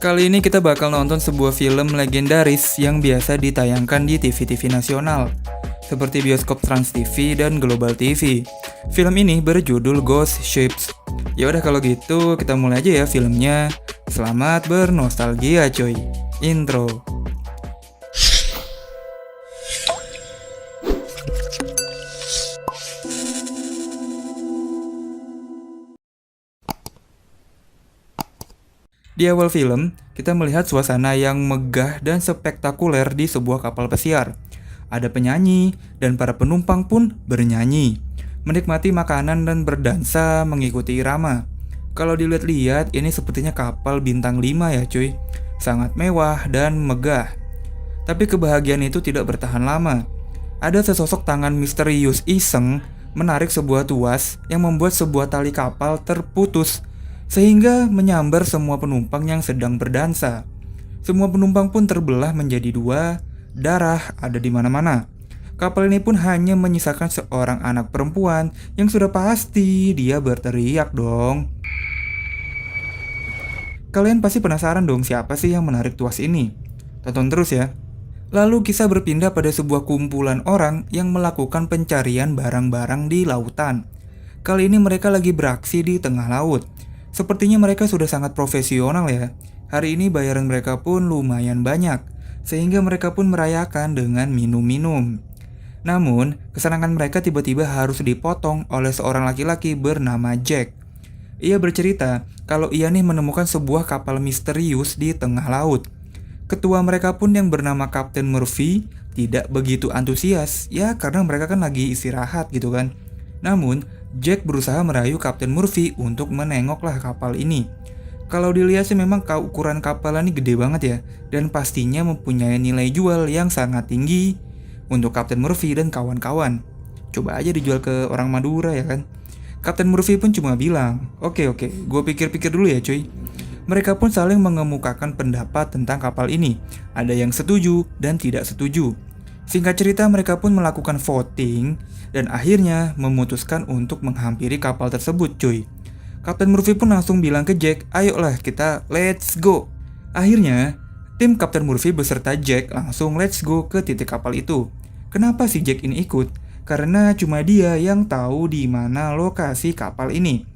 Kali ini kita bakal nonton sebuah film legendaris yang biasa ditayangkan di TV-TV nasional, seperti bioskop Trans TV dan Global TV. Film ini berjudul Ghost Ships. Ya udah kalau gitu kita mulai aja ya filmnya. Selamat bernostalgia coy. Intro. Di awal film, kita melihat suasana yang megah dan spektakuler di sebuah kapal pesiar. Ada penyanyi, dan para penumpang pun bernyanyi, menikmati makanan dan berdansa mengikuti irama. Kalau dilihat-lihat, ini sepertinya kapal bintang 5 ya cuy. Sangat mewah dan megah. Tapi kebahagiaan itu tidak bertahan lama. Ada sesosok tangan misterius iseng menarik sebuah tuas yang membuat sebuah tali kapal terputus sehingga menyambar semua penumpang yang sedang berdansa. Semua penumpang pun terbelah menjadi dua, darah ada di mana-mana. Kapal ini pun hanya menyisakan seorang anak perempuan yang sudah pasti dia berteriak dong. Kalian pasti penasaran dong siapa sih yang menarik tuas ini? Tonton terus ya. Lalu kisah berpindah pada sebuah kumpulan orang yang melakukan pencarian barang-barang di lautan. Kali ini mereka lagi beraksi di tengah laut. Sepertinya mereka sudah sangat profesional ya. Hari ini bayaran mereka pun lumayan banyak, sehingga mereka pun merayakan dengan minum-minum. Namun, kesenangan mereka tiba-tiba harus dipotong oleh seorang laki-laki bernama Jack. Ia bercerita kalau ia nih menemukan sebuah kapal misterius di tengah laut. Ketua mereka pun yang bernama Kapten Murphy tidak begitu antusias, ya karena mereka kan lagi istirahat gitu kan. Namun, Jack berusaha merayu Kapten Murphy untuk menengoklah kapal ini. Kalau dilihat sih memang ukuran kapal ini gede banget ya, dan pastinya mempunyai nilai jual yang sangat tinggi untuk Kapten Murphy dan kawan-kawan. Coba aja dijual ke orang Madura ya kan. Kapten Murphy pun cuma bilang, Oke, gue pikir-pikir dulu ya cuy. Mereka pun saling mengemukakan pendapat tentang kapal ini. Ada yang setuju dan tidak setuju. Singkat cerita mereka pun melakukan voting dan akhirnya memutuskan untuk menghampiri kapal tersebut cuy. Kapten Murphy pun langsung bilang ke Jack, ayolah kita let's go. Akhirnya tim Kapten Murphy beserta Jack langsung let's go ke titik kapal itu. Kenapa si Jack ini ikut? Karena cuma dia yang tahu di mana lokasi kapal ini.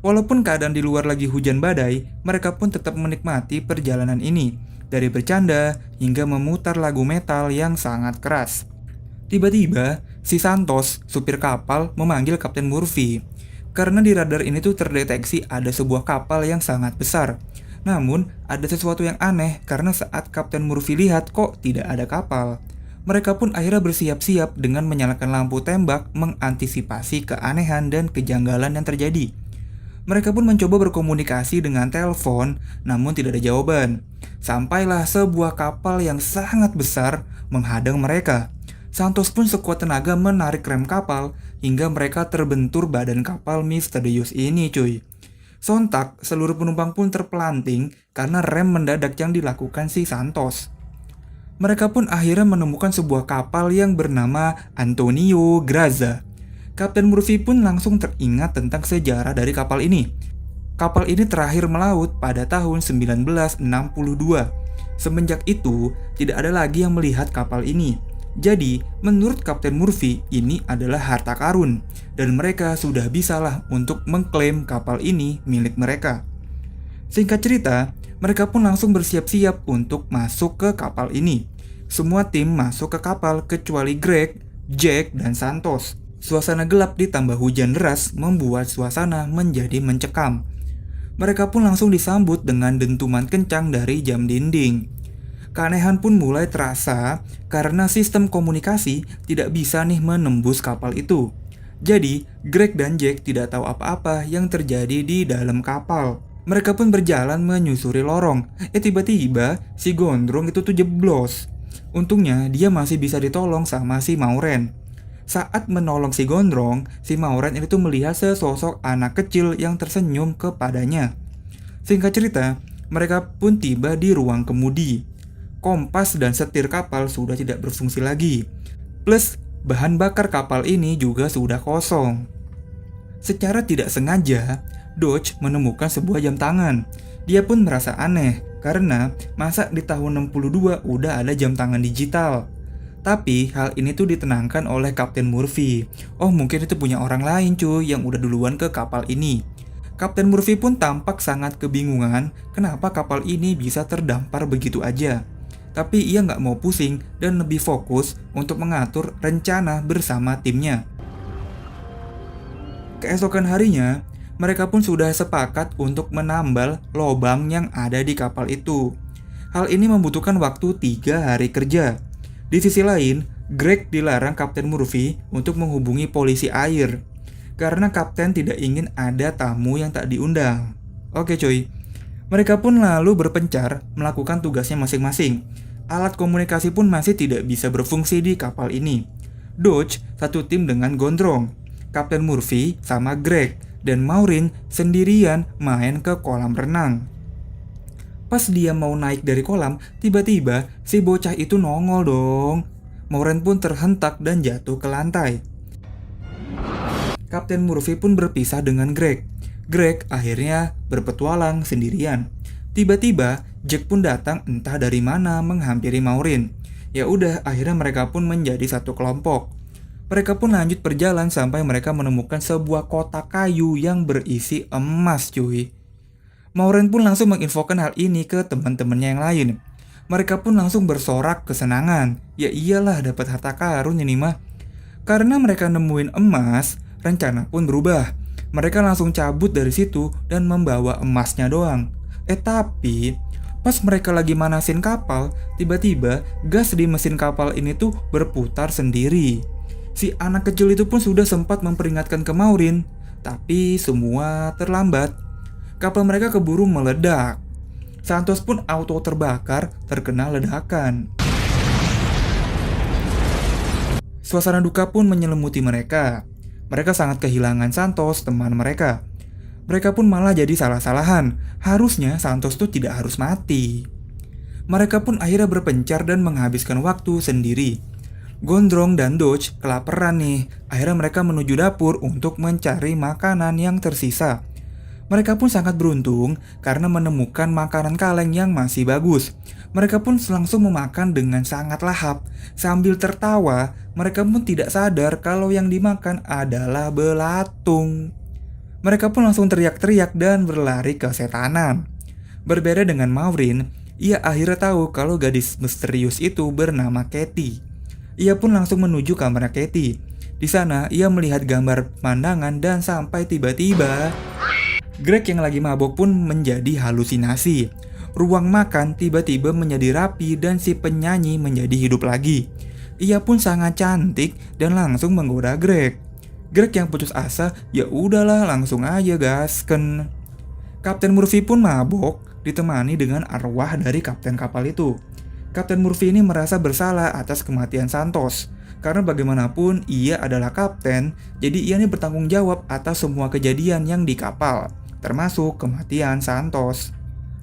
Walaupun keadaan di luar lagi hujan badai, mereka pun tetap menikmati perjalanan ini. Dari bercanda hingga memutar lagu metal yang sangat keras. Tiba-tiba, si Santos, supir kapal, memanggil Kapten Murphy. Karena di radar ini tuh terdeteksi ada sebuah kapal yang sangat besar. Namun, ada sesuatu yang aneh karena saat Kapten Murphy lihat kok tidak ada kapal. Mereka pun akhirnya bersiap-siap dengan menyalakan lampu tembak mengantisipasi keanehan dan kejanggalan yang terjadi. Mereka pun mencoba berkomunikasi dengan telepon, namun tidak ada jawaban. Sampailah sebuah kapal yang sangat besar menghadang mereka. Santos pun sekuat tenaga menarik rem kapal hingga mereka terbentur badan kapal misterius ini cuy. Sontak, seluruh penumpang pun terpelanting karena rem mendadak yang dilakukan si Santos. Mereka pun akhirnya menemukan sebuah kapal yang bernama Antonio Graza. Kapten Murphy pun langsung teringat tentang sejarah dari kapal ini. Kapal ini terakhir melaut pada tahun 1962. Semenjak itu, tidak ada lagi yang melihat kapal ini. Jadi, menurut Kapten Murphy, ini adalah harta karun. Dan mereka sudah bisalah untuk mengklaim kapal ini milik mereka. Singkat cerita, mereka pun langsung bersiap-siap untuk masuk ke kapal ini. Semua tim masuk ke kapal kecuali Greg, Jack, dan Santos. Suasana gelap ditambah hujan deras membuat suasana menjadi mencekam. Mereka pun langsung disambut dengan dentuman kencang dari jam dinding. Keanehan pun mulai terasa karena sistem komunikasi tidak bisa nih menembus kapal itu. Jadi, Greg dan Jack tidak tahu apa-apa yang terjadi di dalam kapal. Mereka pun berjalan menyusuri lorong. Tiba-tiba si Gondrong itu tuh jeblos. Untungnya dia masih bisa ditolong sama si Maureen. Saat menolong si Gondrong, si Maureen itu melihat sesosok anak kecil yang tersenyum kepadanya. Singkat cerita, mereka pun tiba di ruang kemudi. Kompas dan setir kapal sudah tidak berfungsi lagi. Plus, bahan bakar kapal ini juga sudah kosong. Secara tidak sengaja, Dodge menemukan sebuah jam tangan. Dia pun merasa aneh Karena masa di tahun 62 udah ada jam tangan digital. Tapi hal ini tuh ditenangkan oleh Kapten Murphy. Oh, mungkin itu punya orang lain cuy yang udah duluan ke kapal ini. Kapten Murphy pun tampak sangat kebingungan kenapa kapal ini bisa terdampar begitu aja. Tapi ia nggak mau pusing dan lebih fokus untuk mengatur rencana bersama timnya. Keesokan harinya, mereka pun sudah sepakat untuk menambal lobang yang ada di kapal itu. Hal ini membutuhkan waktu 3 hari kerja. Di sisi lain, Greg dilarang Kapten Murphy untuk menghubungi polisi air karena kapten tidak ingin ada tamu yang tak diundang. Oke cuy, mereka pun lalu berpencar melakukan tugasnya masing-masing. Alat komunikasi pun masih tidak bisa berfungsi di kapal ini. Dodge satu tim dengan Gondrong, Kapten Murphy sama Greg, dan Maureen sendirian main ke kolam renang. Pas dia mau naik dari kolam, tiba-tiba si bocah itu nongol dong. Maureen pun terhentak dan jatuh ke lantai. Kapten Murphy pun berpisah dengan Greg. Greg akhirnya berpetualang sendirian. Tiba-tiba Jack pun datang entah dari mana menghampiri Maureen. Ya udah, akhirnya mereka pun menjadi satu kelompok. Mereka pun lanjut berjalan sampai mereka menemukan sebuah kotak kayu yang berisi emas cuy. Maureen pun langsung menginfokan hal ini ke teman-temannya yang lain. Mereka pun langsung bersorak kesenangan. Ya iyalah, dapat harta karun ini mah. Karena mereka nemuin emas, rencana pun berubah. Mereka langsung cabut dari situ dan membawa emasnya doang. Tapi pas mereka lagi manasin kapal, tiba-tiba gas di mesin kapal ini tuh berputar sendiri. Si anak kecil itu pun sudah sempat memperingatkan ke Maureen, tapi semua terlambat. Kapal mereka keburu meledak. Santos pun auto terbakar terkena ledakan. Suasana duka pun menyelimuti mereka. Mereka sangat kehilangan Santos, teman mereka. Mereka pun malah jadi salah-salahan. Harusnya Santos tuh tidak harus mati. Mereka pun akhirnya berpencar dan menghabiskan waktu sendiri. Gondrong dan Dodge kelaparan nih. Akhirnya mereka menuju dapur untuk mencari makanan yang tersisa. Mereka pun sangat beruntung karena menemukan makanan kaleng yang masih bagus. Mereka pun langsung memakan dengan sangat lahap. Sambil tertawa, mereka pun tidak sadar kalau yang dimakan adalah belatung. Mereka pun langsung teriak-teriak dan berlari ke setanan. Berbeda dengan Maureen, ia akhirnya tahu kalau gadis misterius itu bernama Katie. Ia pun langsung menuju kamar Katie. Di sana, ia melihat gambar pemandangan dan sampai tiba-tiba Greg yang lagi mabok pun menjadi halusinasi. Ruang makan tiba-tiba menjadi rapi dan si penyanyi menjadi hidup lagi. Ia pun sangat cantik dan langsung menggoda Greg. Greg yang putus asa, ya udahlah langsung aja gasken. Kapten Murphy pun mabok ditemani dengan arwah dari kapten kapal itu. Kapten Murphy ini merasa bersalah atas kematian Santos. Karena bagaimanapun ia adalah kapten, jadi ia ini bertanggung jawab atas semua kejadian yang di kapal, termasuk kematian Santos.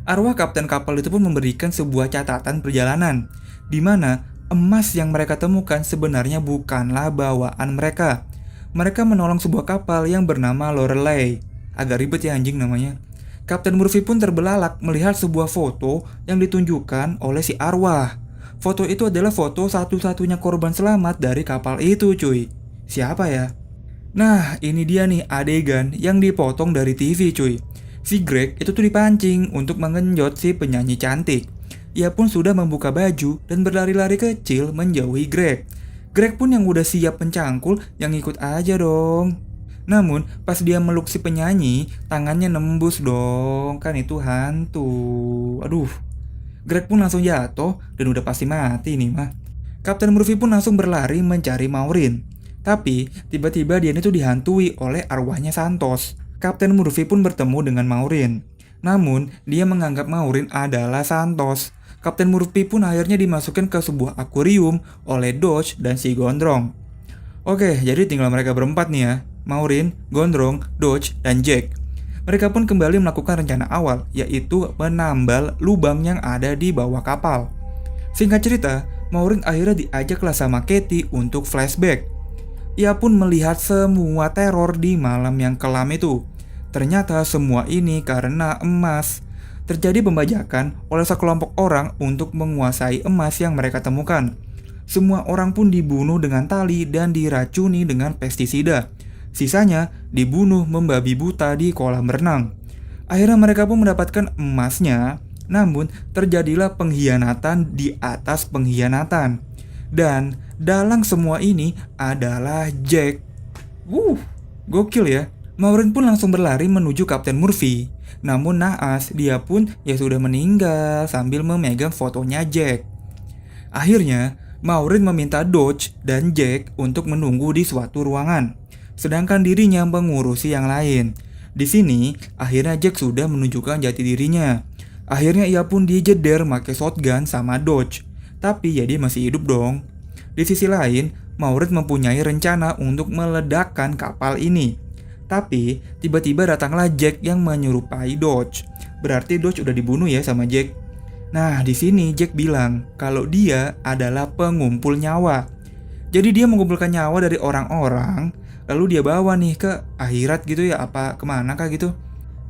Arwah kapten kapal itu pun memberikan sebuah catatan perjalanan, di mana emas yang mereka temukan sebenarnya bukanlah bawaan mereka. Mereka menolong sebuah kapal yang bernama Lorelei. Agak ribet ya anjing namanya. Kapten Murphy pun terbelalak melihat sebuah foto yang ditunjukkan oleh si arwah. Foto itu adalah foto satu-satunya korban selamat dari kapal itu cuy. Siapa ya? Nah, ini dia nih adegan yang dipotong dari TV cuy. Si Greg itu tuh dipancing untuk mengenjot si penyanyi cantik. Ia pun sudah membuka baju dan berlari-lari kecil menjauhi Greg. Greg pun yang udah siap mencangkul yang ikut aja dong. Namun pas dia meluk si penyanyi, tangannya nembus dong. Kan itu hantu. Aduh. Greg pun langsung jatuh dan udah pasti mati nih mah. Kapten Murphy pun langsung berlari mencari Maureen. Tapi tiba-tiba dia itu dihantui oleh arwahnya Santos. Kapten Murphy pun bertemu dengan Maureen. Namun dia menganggap Maureen adalah Santos. Kapten Murphy pun akhirnya dimasukkan ke sebuah akuarium oleh Dodge dan si Gondrong. Oke, jadi tinggal mereka berempat nih ya. Maureen, Gondrong, Dodge, dan Jack. Mereka pun kembali melakukan rencana awal, yaitu menambal lubang yang ada di bawah kapal. Singkat cerita, Maureen akhirnya diajaklah sama Katie untuk flashback. Ia pun melihat semua teror di malam yang kelam itu. Ternyata semua ini karena emas. Terjadi pembajakan oleh sekelompok orang untuk menguasai emas yang mereka temukan. Semua orang pun dibunuh dengan tali dan diracuni dengan pestisida. Sisanya dibunuh membabi buta di kolam renang. Akhirnya mereka pun mendapatkan emasnya, namun terjadilah pengkhianatan di atas pengkhianatan. Dan dalang semua ini adalah Jack. Gokil ya. Maureen pun langsung berlari menuju Kapten Murphy. Namun naas, dia pun ya sudah meninggal sambil memegang fotonya Jack. Akhirnya, Maureen meminta Dodge dan Jack untuk menunggu di suatu ruangan, sedangkan dirinya mengurusi yang lain. Di sini, akhirnya Jack sudah menunjukkan jati dirinya. Akhirnya ia pun dijeder pakai shotgun sama Dodge. Tapi ya dia masih hidup dong. Di sisi lain, Maureen mempunyai rencana untuk meledakkan kapal ini. Tapi, tiba-tiba datanglah Jack yang menyerupai Dodge. Berarti Dodge udah dibunuh ya sama Jack. Nah, di sini Jack bilang kalau dia adalah pengumpul nyawa. Jadi dia mengumpulkan nyawa dari orang-orang, lalu dia bawa nih ke akhirat gitu ya, apa kemana kah gitu.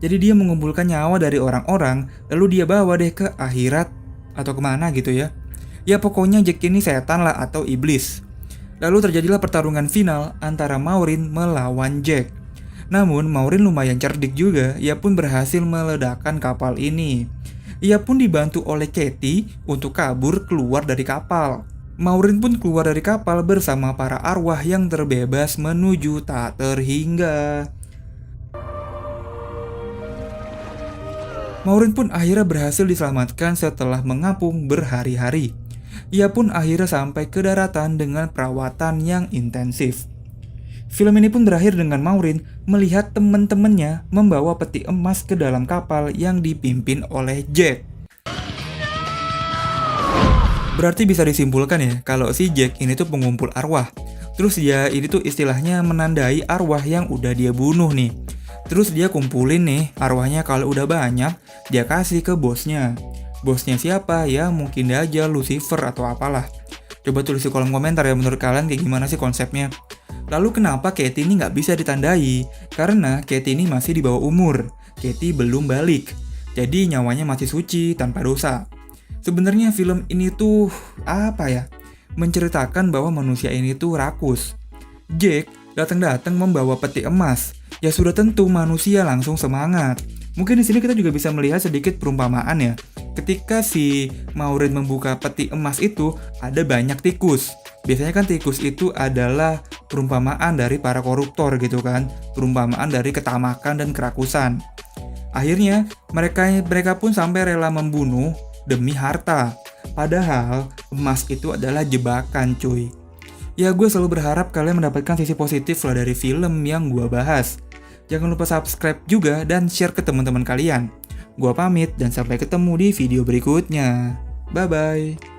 Jadi dia mengumpulkan nyawa dari orang-orang, lalu dia bawa deh ke akhirat atau kemana gitu ya. Ya pokoknya Jack ini setan lah atau iblis. Lalu terjadilah pertarungan final antara Maureen melawan Jack. Namun Maureen lumayan cerdik juga, ia pun berhasil meledakkan kapal ini. Ia pun dibantu oleh Katie untuk kabur keluar dari kapal. Maureen pun keluar dari kapal bersama para arwah yang terbebas menuju tak terhingga. Maureen pun akhirnya berhasil diselamatkan setelah mengapung berhari-hari. Ia pun akhirnya sampai ke daratan dengan perawatan yang intensif. Film ini pun berakhir dengan Maureen melihat teman-temannya membawa peti emas ke dalam kapal yang dipimpin oleh Jack. Berarti bisa disimpulkan ya, kalau si Jack ini tuh pengumpul arwah. Terus dia ini tuh istilahnya menandai arwah yang udah dia bunuh nih. Terus dia kumpulin nih arwahnya, kalau udah banyak, dia kasih ke bosnya. Bosnya siapa? Ya mungkin aja Lucifer atau apalah. Coba tulis di kolom komentar ya, menurut kalian kayak gimana sih konsepnya. Lalu kenapa Katie ini nggak bisa ditandai? Karena Katie ini masih di bawah umur. Katie belum balik. Jadi nyawanya masih suci, tanpa dosa. Sebenarnya film ini tuh, apa ya? Menceritakan bahwa manusia ini tuh rakus. Jack datang-datang membawa peti emas. Ya sudah tentu manusia langsung semangat. Mungkin di sini kita juga bisa melihat sedikit perumpamaan ya. Ketika si Maureen membuka peti emas itu, ada banyak tikus. Biasanya kan tikus itu adalah perumpamaan dari para koruptor gitu kan. Perumpamaan dari ketamakan dan kerakusan. Akhirnya mereka pun sampai rela membunuh demi harta. Padahal emas itu adalah jebakan cuy. Ya gue selalu berharap kalian mendapatkan sisi positif lah dari film yang gue bahas. Jangan lupa subscribe juga dan share ke teman-teman kalian. Gua pamit dan sampai ketemu di video berikutnya. Bye-bye.